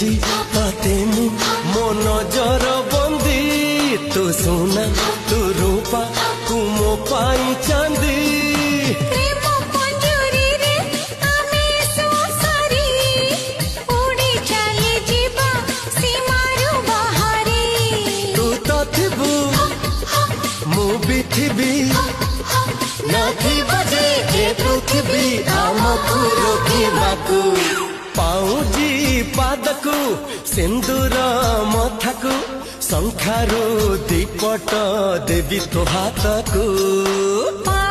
କରିଛି ତତେ ମୁଁ ମୋ ନଜର ବନ୍ଦୀ ତୁ ସୁନା ତୁ ରୂପା ତୁ ମୋ ପାଇଁ ଚାନ୍ଦି पृथ्वी नथी बजे ए पृथ्वी आमकु रोकिबाकु पाउजी पादकु सिंदूर मथाकु शंखारु दीपट देवी तो हाथकु।